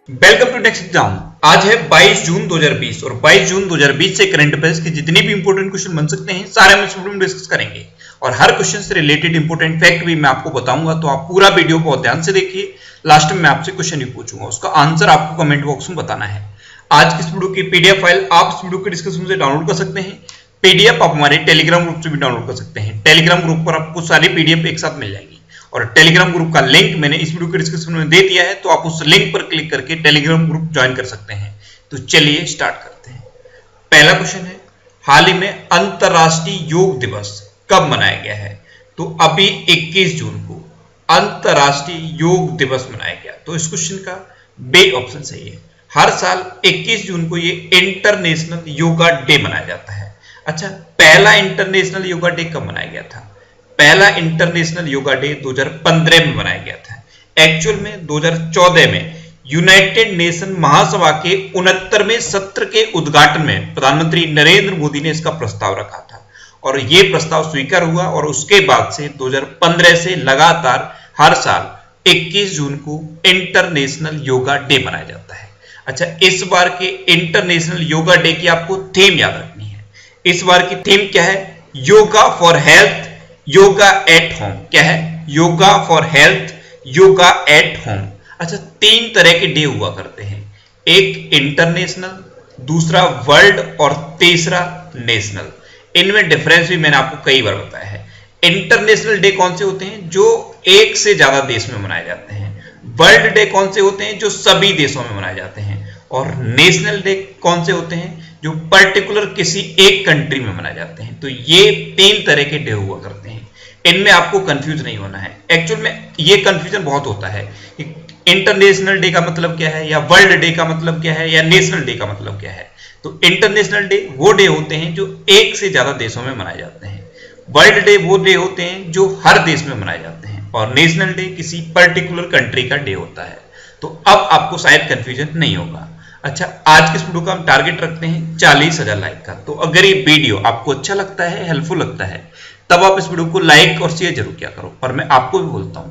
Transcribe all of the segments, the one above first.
Welcome to next exam. आज है 22 जून 2020 और 22 जून 2020 से करंट अफेयर्स के जितने भी इंपोर्टेंट क्वेश्चन बन सकते हैं सारे हम इस वीडियो में डिस्कस करेंगे और हर क्वेश्चन से रिलेटेड इंपोर्टेंट फैक्ट भी मैं आपको बताऊंगा, तो आप पूरा वीडियो बहुत ध्यान से देखिए। लास्ट में मैं आपसे क्वेश्चन भी पूछूंगा, उसका आंसर आपको कमेंट बॉक्स में बताना है। आज की इस वीडियो की पीडीएफ फाइल आप इस वीडियो के डिस्क्रिप्शन से डाउनलोड कर सकते हैं। पीडीएफ आप हमारे टेलीग्राम ग्रुप से भी डाउनलोड कर सकते हैं। टेलीग्राम ग्रुप पर आपको सारी पीडीएफ एक साथ मिल जाएगी और टेलीग्राम ग्रुप का लिंक मैंने इस वीडियो के डिस्क्रिप्शन में दे दिया है, तो आप उस लिंक पर क्लिक करके टेलीग्राम ग्रुप ज्वाइन कर सकते हैं। तो चलिए स्टार्ट करते हैं। पहला क्वेश्चन है, हाल ही में अंतरराष्ट्रीय योग दिवस कब मनाया गया है? तो अभी 21 जून को अंतरराष्ट्रीय योग दिवस मनाया गया। तो इस क्वेश्चन का बी ऑप्शन सही है। हर साल 21 जून को ये इंटरनेशनल योगा डे मनाया जाता है। अच्छा, पहला इंटरनेशनल योगा डे कब मनाया गया था? पहला इंटरनेशनल योगा डे 2015 में मनाया गया था। एक्चुअल में 2014 में यूनाइटेड नेशन महासभा के 69वें सत्र के उद्घाटन में प्रधानमंत्री नरेंद्र मोदी ने इसका प्रस्ताव रखा था और यह प्रस्ताव स्वीकार हुआ और उसके बाद से 2015 से लगातार हर साल 21 जून को इंटरनेशनल योगा डे मनाया जाता है। अच्छा, इस बार के इंटरनेशनल योगा डे की आपको थीम याद रखनी है। इस बार की थीम क्या है? Yoga for health, yoga at home. क्या है? Yoga for health, yoga at home. अच्छा, तीन तरह के डे हुआ करते हैं, एक इंटरनेशनल, दूसरा वर्ल्ड और तीसरा नेशनल। इनमें डिफरेंस भी मैंने आपको कई बार बताया है। इंटरनेशनल डे कौन से होते हैं? जो एक से ज्यादा देश में मनाए जाते हैं। वर्ल्ड डे कौन से होते हैं? जो सभी देशों में मनाए जाते हैं। और नेशनल डे कौन से होते हैं? जो पर्टिकुलर किसी एक कंट्री में मनाए जाते हैं। तो ये तीन तरह के डे हुआ करते हैं, इनमें आपको कंफ्यूज नहीं होना है। एक्चुअल में ये कंफ्यूजन बहुत होता है, इंटरनेशनल डे का मतलब क्या है, या वर्ल्ड डे का मतलब क्या है, या नेशनल डे का मतलब क्या है। तो इंटरनेशनल डे वो डे होते हैं जो एक से ज्यादा देशों में मनाए जाते हैं। वर्ल्ड डे वो डे होते हैं जो हर देश में मनाए जाते हैं और नेशनल डे किसी पर्टिकुलर कंट्री का डे होता है। तो अब आपको शायद कंफ्यूजन नहीं होगा। अच्छा, आज के इस वीडियो का हम टारगेट रखते हैं 40,000 लाइक का। तो अगर ये वीडियो आपको अच्छा लगता है, हेल्पफुल लगता है, तब आप इस वीडियो को लाइक और शेयर जरूर किया करो। और मैं आपको भी बोलता हूं,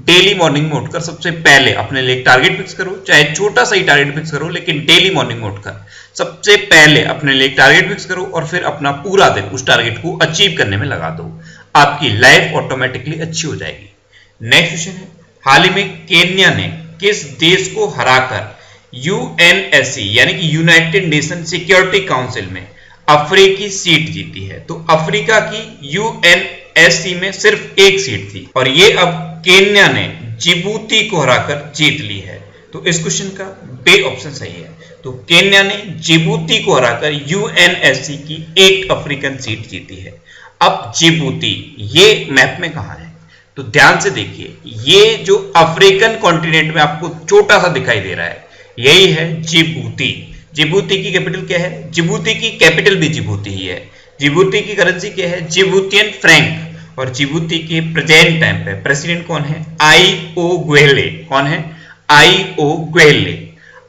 डेली मॉर्निंग में उठकर सबसे पहले अपने लिए एक टारगेट फिक्स करो, चाहे छोटा सा ही टारगेट फिक्स करो, लेकिन डेली मॉर्निंग में उठकर सबसे पहले अपने लिए एक टारगेट फिक्स करो और फिर अपना पूरा दिन उस टारगेट को अचीव करने में लगा दो। आपकी लाइफ ऑटोमेटिकली अच्छी हो जाएगी। नेक्स्ट क्वेश्चन है, हाल ही में केन्या ने किस देश को हराकर यूएनएससी यानी कि यूनाइटेड नेशन सिक्योरिटी काउंसिल में अफ्रीकी सीट जीती है? तो अफ्रीका की यूएनएससी में सिर्फ एक सीट थी और ये अब केन्या ने जिबूती को हराकर जीत ली है। तो इस क्वेश्चन का बी ऑप्शन सही है। तो केन्या ने जिबूती को हराकर यूएनएससी की एक अफ्रीकन सीट जीती है। अब जिबूती ये मैप में कहां है? तो ध्यान से देखिए, ये जो अफ्रीकन कॉन्टिनेंट में आपको छोटा सा दिखाई दे रहा है, यही है जिबूती। जिबूती की कैपिटल क्या है? जिबूती की कैपिटल भी जिबूती ही है। जिबूती की करेंसी क्या है? जिबूतियन फ्रैंक। और जिबूती के प्रेजेंट टाइम पे प्रेसिडेंट कौन है? आई.ओ. ग्वेले। कौन है? आई.ओ. ग्वेले।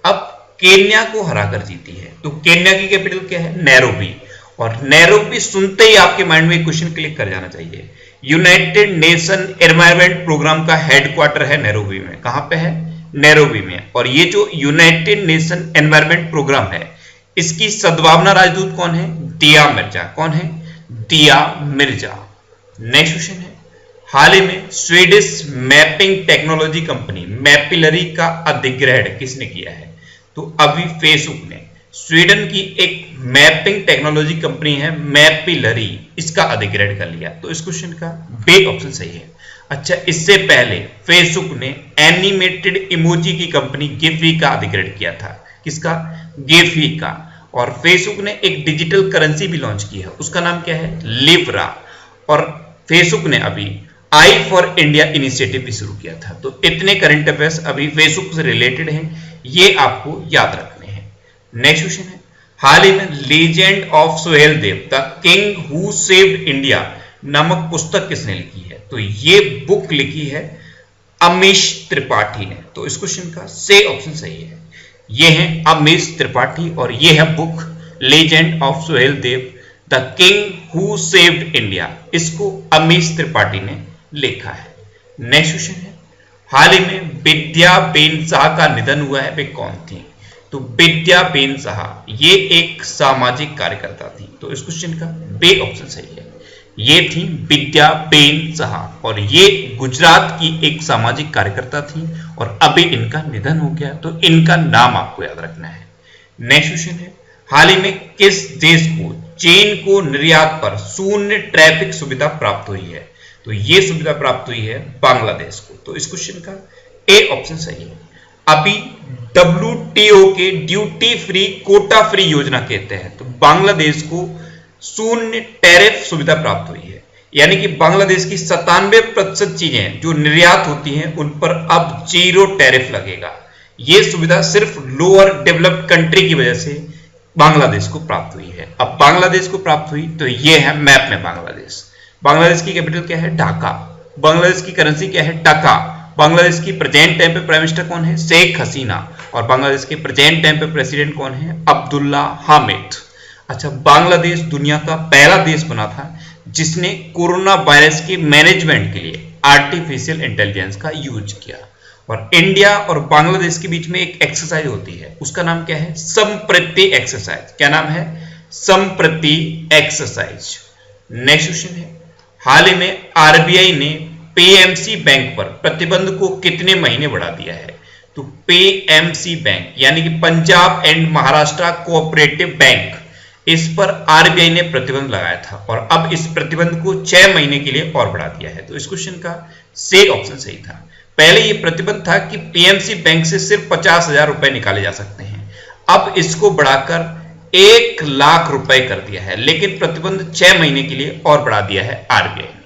अब केन्या को हराकर जीती है। तो केन्या की कैपिटल क्या है? नैरोबी। और नैरोबी सुनते ही आपके माइंड में एक क्वेश्चन क्लिक कर जाना चाहिए। यूनाइटेड नेशन एनवायरमेंट प्रोग्राम का हेडक्वार्टर है नैरोबी में। कहां पे है? नैरोबी में। और ये जो यूनाइटेड नेशन एनवायरमेंट प्रोग्राम है, इसकी सद्भावना राजदूत कौन है? दिया मिर्जा। कौन है? दिया मिर्जा। नेक्स्ट क्वेश्चन है, हाल ही में स्वीडिश मैपिंग टेक्नोलॉजी कंपनी मैपिलरी का अधिग्रहण किसने किया है? तो अभी फेसबुक ने स्वीडन की एक मैपिंग टेक्नोलॉजी कंपनी है मैपिलरी, इसका अधिग्रहण कर लिया। तो इस क्वेश्चन का बी ऑप्शन सही है। अच्छा, इससे पहले फेसबुक ने एनिमेटेड इमोजी की कंपनी गिफी का अधिग्रहण किया था। किसका? गिफी का। और फेसबुक ने एक डिजिटल करेंसी भी लॉन्च की है, उसका नाम क्या है? लिब्रा। और फेसबुक ने अभी आई फॉर इंडिया इनिशिएटिव भी शुरू किया था। तो इतने करंट अफेयर्स अभी फेसबुक से रिलेटेड हैं, ये आपको याद रखने हैं। नेक्स्ट क्वेश्चन है, हाल ही में legend of Suhel Dev the king who saved India नामक पुस्तक किसने लिखी है? तो ये बुक लिखी है अमीश त्रिपाठी ने। तो इस क्वेश्चन का सी ऑप्शन सही है। ये है अमीश त्रिपाठी और ये है book legend of Suhel Dev the king who saved India. इसको अमीश त्रिपाठी ने लिखा है। नेक्स्ट क्वेश्चन है, हाल ही में विद्याबेन साह का निधन हुआ है, वे कौन थी? तो विद्याबेन साह ये एक सामाजिक कार्यकर्ता थी। तो इस क्वेश्चन का बे ऑप्शन सही है। ये थी विद्याबेन साह और ये गुजरात की एक सामाजिक कार्यकर्ता थी और अभी इनका निधन हो गया, तो इनका नाम आपको याद रखना है। नेक्स्ट क्वेश्चन है, हाल ही में किस देश को चीन को निर्यात पर शून्य ट्रैफिक सुविधा प्राप्त हुई है? तो ये सुविधा प्राप्त हुई है बांग्लादेश को। तो इस क्वेश्चन का ए ऑप्शन सही है। अभी WTO के ड्यूटी फ्री कोटा फ्री योजना के तहत तो बांग्लादेश को शून्य टैरिफ सुविधा प्राप्त हुई है, यानी कि बांग्लादेश की 97% चीजें जो निर्यात होती हैं उन पर अब 0 टैरिफ लगेगा। यह सुविधा सिर्फ लोअर डेवलप्ड कंट्री की वजह से बांग्लादेश को प्राप्त हुई है। अब बांग्लादेश को प्राप्त हुई तो यह है मैप में बांग्लादेश। बांग्लादेश की कैपिटल क्या है? ढाका। बांग्लादेश की करेंसी क्या है? टका। बांग्लादेश की प्रेजेंट टाइम पे प्राइम मिनिस्टर कौन है? शेख हसीना। और बांग्लादेश के प्रेजेंट टाइम पे प्रेसिडेंट कौन है? अब्दुल्ला हामिद। अच्छा, बांग्लादेश दुनिया का पहला देश बना था जिसने कोरोना वायरस के मैनेजमेंट के लिए आर्टिफिशियल इंटेलिजेंस का यूज किया। और इंडिया और बांग्लादेश के बीच में एक एक्सरसाइज होती है, उसका नाम क्या है? संप्रति एक्सरसाइज। क्या नाम है? संप्रति एक्सरसाइज। नेक्स्ट क्वेश्चन है, हाल ही में आरबीआई ने पीएमसी बैंक पर प्रतिबंध को कितने महीने बढ़ा दिया है? तो पीएमसी बैंक यानी कि Punjab and Maharashtra cooperative bank, इस पर आरबीआई ने प्रतिबंध लगाया था और अब इस प्रतिबंध को 6 महीने के लिए और बढ़ा दिया है। तो इस क्वेश्चन का सी ऑप्शन सही था। पहले यह प्रतिबंध था कि पीएमसी बैंक से सिर्फ 50,000 रुपए निकाले जा सकते हैं, अब इसको बढ़ाकर 1 लाख रुपए कर दिया है, लेकिन प्रतिबंध 6 महीने के लिए और बढ़ा दिया है आरबीआई ने।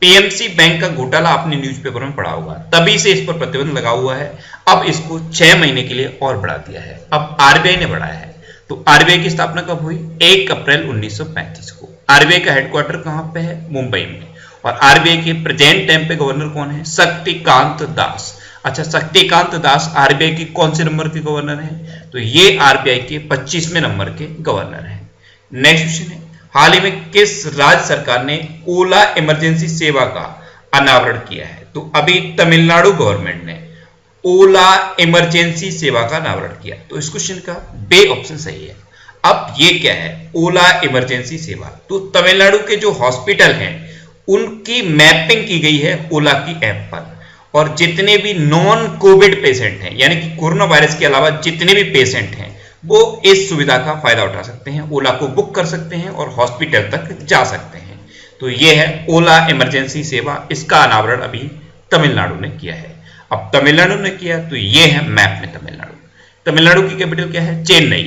पीएमसी बैंक का घोटाला आपने न्यूज़पेपर में पढ़ा होगा, तभी से इस पर प्रतिबंध लगा हुआ है, अब इसको 6 महीने के लिए और बढ़ा दिया है। अब आरबीआई ने बढ़ाया है। तो आरबीआई की स्थापना कब हुई? 1 अप्रैल 1935 को। आरबीआई का हेडक्वार्टर कहां पे है? मुंबई में। और आरबीआई के प्रेजेंट टाइम पे गवर्नर कौन है? शक्तिकांत दास। अच्छा, शक्तिकांत दास आरबीआई की कौन से नंबर के गवर्नर हैं? तो ये आरबीआई के 25वें नंबर के गवर्नर हैं। नेक्स्ट क्वेश्चन है, हाल ही में किस राज्य सरकार ने ओला इमरजेंसी सेवा का अनावरण किया है? तो अभी तमिलनाडु गवर्नमेंट ने ओला इमरजेंसी सेवा का अनावरण किया। तो इस क्वेश्चन का बे ऑप्शन सही है। अब ये क्या है ओला इमरजेंसी सेवा? तो तमिलनाडु के जो हॉस्पिटल हैं उनकी मैपिंग की गई है ओला की ऐप पर, और जितने भी नॉन कोविड पेशेंट हैं यानी कि कोरोना वायरस के अलावा जितने भी पेशेंट हैं वो इस सुविधा का फायदा उठा सकते हैं, ओला को बुक कर सकते हैं और हॉस्पिटल तक जा सकते हैं। तो ये है ओला इमरजेंसी सेवा, इसका अनावरण अभी तमिलनाडु ने किया है। अब तमिलनाडु ने किया तो ये है मैप में तमिलनाडु। तमिलनाडु की कैपिटल क्या है? चेन्नई।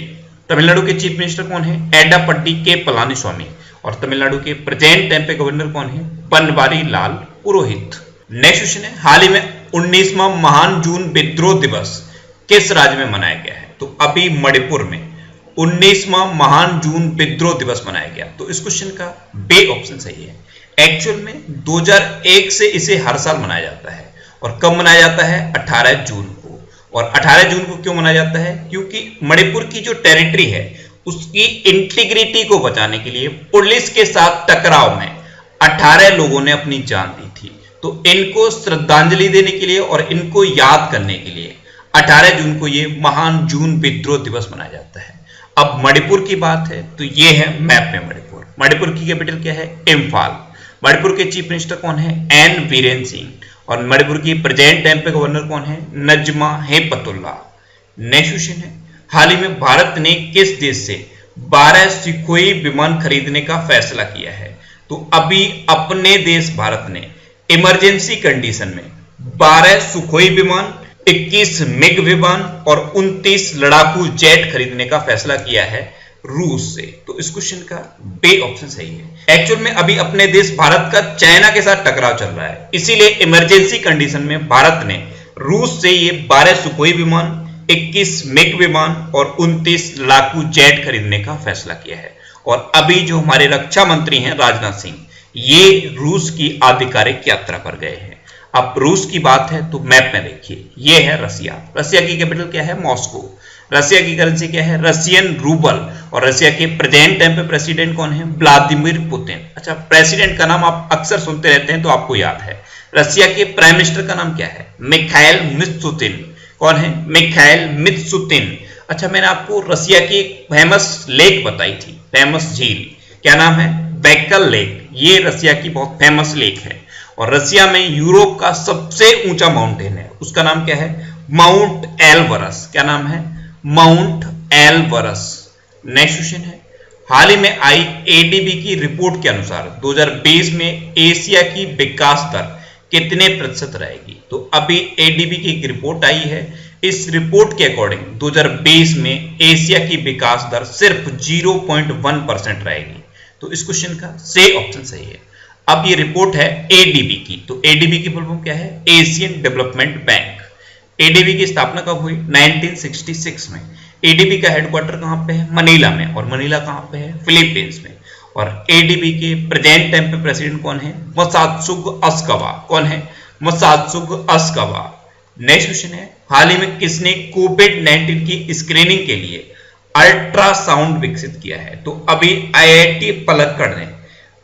तमिलनाडु के चीफ मिनिस्टर कौन है? एडापड्डी के पलानीस्वामी। और तमिलनाडु के प्रेजेंट टाइम पे गवर्नर कौन है? बनवारी लाल पुरोहित। नेक्स्ट क्वेश्चन है, हाल ही में 19वां महान जून विद्रोह दिवस किस राज्य में मनाया गया है? तो अभी मणिपुर में 19वां महान जून विद्रोह दिवस मनाया गया। तो इस क्वेश्चन का बे ऑप्शन सही है। एक्चुअल में 2001 से इसे हर साल मनाया जाता है। और कब मनाया जाता है? 18 जून को। और 18 जून को क्यों मनाया जाता है? क्योंकि मणिपुर की जो टेरिटरी है उसकी इंटीग्रिटी को बचाने के लिए पुलिस के साथ टकराव में 18 लोगों ने अपनी जान दी थी। तो इनको श्रद्धांजलि देने के लिए और इनको याद करने के लिए 18 जून को ये महान जून विद्रोह दिवस मनाया जाता है। अब मणिपुर की बात है तो ये है मैप में मणिपुर। मणिपुर की कैपिटल क्या है? इम्फाल। मणिपुर के चीफ मिनिस्टर कौन है? एन बीरेन सिंह। और मणिपुर की प्रेजेंट टाइम पे गवर्नर कौन है? नजमा हेपतुल्ला। नेक्स्ट क्वेश्चन है, हाल ही में भारत ने किस देश से 12 सुखोई विमान खरीदने का फैसला किया है? तो अभी अपने देश भारत ने इमरजेंसी कंडीशन में 12 सुखोई विमान, 21 मिग विमान और 29 लड़ाकू जेट खरीदने का फैसला किया है रूस से। तो इस क्वेश्चन का बे ऑप्शन सही है। एक्चुअल में अभी अपने देश भारत का चाइना के साथ टकराव चल रहा है, इसीलिए इमरजेंसी कंडीशन में भारत ने रूस से ये 12 सुखोई विमान, 21 मिग विमान और 29 लड़ाकू जेट खरीदने का फैसला किया है। और अभी जो हमारे रक्षा मंत्री हैं राजनाथ सिंह, ये रूस की आधिकारिक यात्रा पर गए हैं। अब रूस की बात है तो मैप में देखिए, ये है रसिया। रसिया की कैपिटल क्या है? मॉस्को। रसिया की करेंसी क्या है? Russian rouble. और रशिया के प्रेजेंट टाइम पे प्रेसिडेंट कौन है? Vladimir Putin. अच्छा, प्रेसिडेंट का नाम आप अक्सर सुनते रहते हैं तो आपको याद है। रशिया के प्राइम मिनिस्टर का नाम क्या है? मिखाइल मित्सुतिन। कौन है? मिखाइल मित्सुतिन। अच्छा, मैंने आपको रशिया की एक फेमस लेक बताई थी, फेमस झील, क्या नाम है? Baikal lake. ये रशिया की बहुत फेमस लेक है। और रशिया में यूरोप का सबसे ऊंचा माउंटेन है, उसका नाम क्या है? माउंट एलबरस। क्या नाम है? माउंट एलबरस। नेक्स्ट क्वेश्चन है, हाल ही में आई एडीबी की रिपोर्ट के अनुसार 2020 में एशिया की विकास दर कितने प्रतिशत रहेगी? तो अभी एडीबी की एक रिपोर्ट आई है, इस रिपोर्ट के अकॉर्डिंग 2020 में एशिया की विकास दर सिर्फ 0.1% रहेगी। तो इस क्वेश्चन का सी ऑप्शन सही है। अब ये रिपोर्ट है एडीबी की, तो एडीबी की फुल फॉर्म क्या है? Asian development bank. एडीबी की स्थापना कब हुई? 1966 में। एडीबी का हेडक्वार्टर कहां पे है? मनीला में। और मनीला कहां पे है? फिलीपींस में। और एडीबी के प्रेजेंट टाइम पे प्रेसिडेंट कौन है? मसात्सुग अस्कावा। कौन है? मसात्सुग अस्कावा। नेक्स्ट क्वेश्चन है, हाल ही में किसने कोविड-19 की स्क्रीनिंग के लिए अल्ट्रासाउंड विकसित किया है? तो अभी आईआईटी पलक्कड़ ने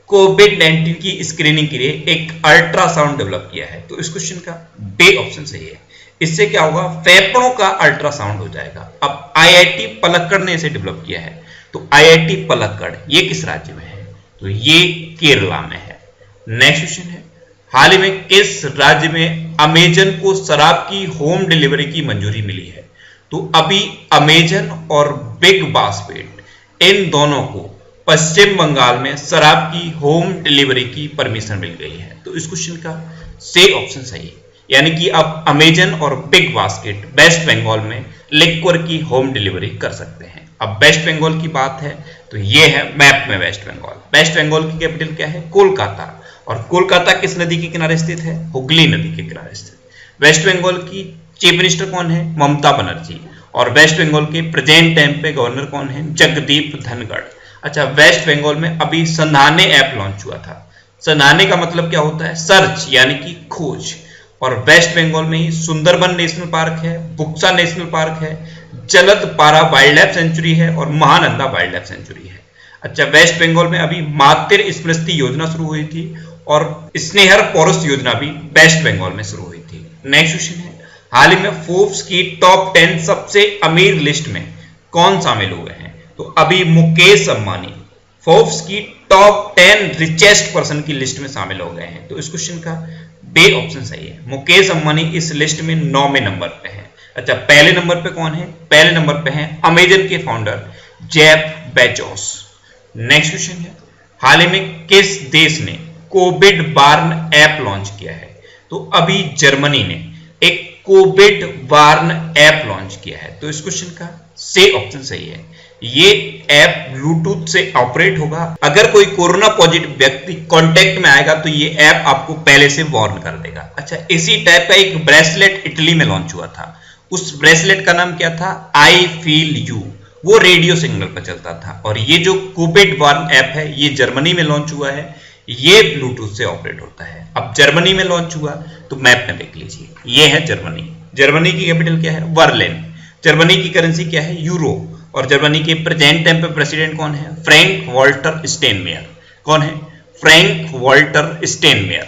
कोविड-19 की स्क्रीनिंग के लिए एक अल्ट्रासाउंड डेवलप किया है। तो इस क्वेश्चन का बी ऑप्शन सही है। इससे क्या होगा? फेफड़ों का अल्ट्रासाउंड हो जाएगा। अब आईआईटी पलक्कड़ ने इसे डेवलप किया है। तो आईआईटी पलक्कड़ ये किस राज्य में है? तो ये केरला में है। नेक्स्ट क्वेश्चन है, हाल ही में किस राज्य में अमेजन को शराब की होम डिलीवरी की मंजूरी मिली है? तो अभी अमेजन और बिग बास्केट इन दोनों को पश्चिम बंगाल में शराब की होम डिलीवरी की परमिशन मिल गई है। तो इस क्वेश्चन का सी ऑप्शन सही है। यानी कि अब अमेजन और बिग बास्केट वेस्ट बंगाल में लिक्वर की होम डिलीवरी कर सकते हैं। अब वेस्ट बंगाल की बात है तो ये है मैप में वेस्ट बंगाल। वेस्ट बंगाल की कैपिटल क्या है? कोलकाता। और कोलकाता किस नदी के किनारे स्थित है? हुगली नदी के किनारे स्थित। वेस्ट बंगाल की चीफ मिनिस्टर कौन है? ममता बनर्जी। और वेस्ट बंगाल के प्रेजेंट टाइम पे गवर्नर कौन है? जगदीप धनखड़। अच्छा, वेस्ट बंगाल में अभी संधाने ऐप लॉन्च हुआ था। संधाने का मतलब क्या होता है? सर्च यानी कि खोज। और वेस्ट बंगाल में ही सुंदरबन नेशनल पार्क है, बुक्सा नेशनल पार्क है, जलदपारा वाइल्ड लाइफ सेंचुरी है और महानंदा वाइल्ड लाइफ सेंचुरी है। अच्छा, वेस्ट बंगाल में अभी मातृ स्मृति योजना शुरू हुई थी और स्नेहर फॉरेस्ट योजना भी वेस्ट बंगाल में शुरू हुई थी। नेक्स्ट क्वेश्चन है, हाल ही में फोर्ब्स की टॉप 10 सबसे अमीर लिस्ट में कौन शामिल हो गए हैं? तो अभी मुकेश अंबानी फोर्ब्स की टॉप 10 रिचेस्ट पर्सन की लिस्ट में शामिल हो गए हैं। तो इस क्वेश्चन का बी ऑप्शन सही है। मुकेश अंबानी इस लिस्ट में 9वें नंबर पे है। अच्छा, पहले नंबर पे कौन है? पहले नंबर पे है अमेजन के founder Jeff Bezos. Next question है, हाल ही में किस देश ने कोविड वार्न ऐप लॉन्च किया है? तो अभी जर्मनी ने एक कोविड वार्न ऐप लॉन्च किया है। तो इस क्वेश्चन का सी ऑप्शन सही है। ये ऐप ब्लूटूथ से ऑपरेट होगा। अगर कोई कोरोना पॉजिटिव व्यक्ति कांटेक्ट में आएगा तो ये ऐप आपको पहले से वार्न कर देगा। अच्छा, इसी टाइप का एक ब्रेसलेट इटली में लॉन्च हुआ था। उस ब्रेसलेट का नाम क्या था? I feel you. वो रेडियो सिग्नल पर चलता था। और ये जो कोविड वार्न ऐप है ये जर्मनी में लॉन्च हुआ है। ये ब्लूटूथ से ऑपरेट होता है। अब जर्मनी में लॉन्च हुआ तो मैप में देख लीजिए, ये है जर्मनी। जर्मनी की कैपिटल क्या है? बर्लिन। जर्मनी की करेंसी क्या है? यूरो। और जर्मनी के प्रेजेंट टाइम पे प्रेसिडेंट कौन है? Frank Walter Steinmeier. कौन है? Frank Walter Steinmeier.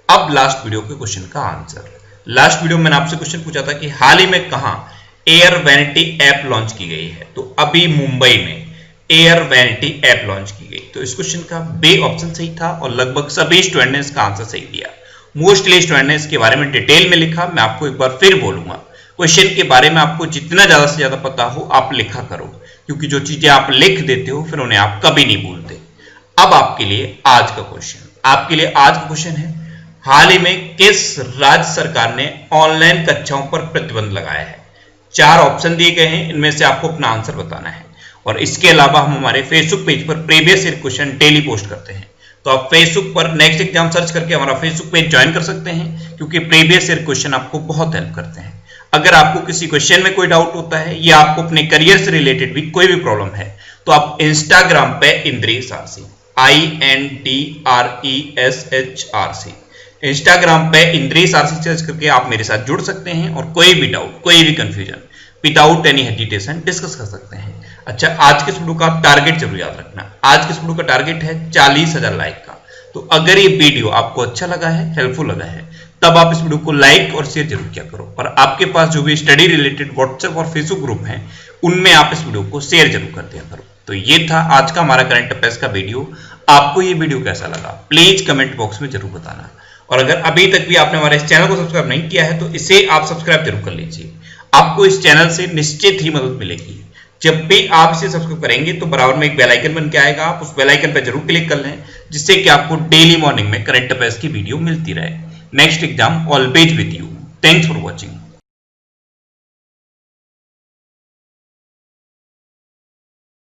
अब लास्ट वीडियो के क्वेश्चन का आंसर। लास्ट वीडियो में मैंने आपसे क्वेश्चन पूछा था कि हाल ही में कहां एयर वैनिटी ऐप लॉन्च की गई है? तो अभी मुंबई में एयर वैनिटी ऐप लॉन्च की गई। तो इस क्वेश्चन का बी ऑप्शन सही था और लगभग सभी स्टूडेंट ने इसका आंसर सही दिया। मोस्टली स्टूडेंट ने इसके बारे में डिटेल में लिखा। मैं आपको एक बार फिर बोलूंगा, क्वेश्चन के बारे में आपको जितना ज्यादा से ज्यादा पता हो आप लिखा करो, क्योंकि जो चीजें आप लिख देते हो फिर उन्हें आप कभी नहीं भूलते। अब आपके लिए आज का क्वेश्चन है, हाल ही में किस राज्य सरकार ने ऑनलाइन कक्षाओं पर प्रतिबंध लगाया है? 4 ऑप्शन दिए गए हैं, इनमें से आपको अपना आंसर बताना है। और इसके अलावा हम हमारे फेसबुक पेज पर previous year question daily post करते हैं। तो आप फेसबुक पर नेक्स्ट एग्जाम सर्च करके हमारा फेसबुक पेज ज्वाइन कर सकते हैं, क्योंकि प्रीवियस ईयर क्वेश्चन आपको बहुत हेल्प करते हैं। अगर आपको किसी क्वेश्चन में कोई डाउट होता है या आपको अपने करियर से रिलेटेड भी कोई भी प्रॉब्लम है तो आप इंस्टाग्राम पे इंद्रेश आरसी INDRESHRC इंस्टाग्राम पे इंद्रेश आरसी सर्च करके आप मेरे साथ जुड़ सकते हैं और कोई भी डाउट, कोई भी confusion without any hesitation discuss कर सकते हैं। अच्छा, आज के इस वीडियो का टारगेट जरूर याद रखना। आज के इस वीडियो का टारगेट है 40,000 लाइक का। तो अगर ये वीडियो आपको अच्छा लगा है, हेल्पफुल लगा है, तब आप इस वीडियो को लाइक और शेयर जरूर किया करो। और आपके पास जो भी स्टडी रिलेटेड व्हाट्सएप और फेसबुक ग्रुप हैं, उनमें आप इस वीडियो को शेयर जरूर कर दिया करो। तो ये था आज का हमारा करंट अफेयर्स का वीडियो। आपको ये वीडियो कैसा लगा प्लीज कमेंट बॉक्स में जरूर बताना। और अगर अभी तक भी आपने हमारे इस चैनल को सब्सक्राइब नहीं किया है तो इसे आप सब्सक्राइब जरूर कर लीजिए। आपको इस चैनल से निश्चित ही मदद मिलेगी। जब भी आप इसे सब्सक्राइब करेंगे तो बराबर में एक बेल आइकन बन के आएगा, आप उस बेल आइकन पर जरूर क्लिक कर लें, जिससे कि आपको डेली मॉर्निंग में करंट अफेयर्स की वीडियो मिलती रहे। Next exam always with you. Thanks for watching.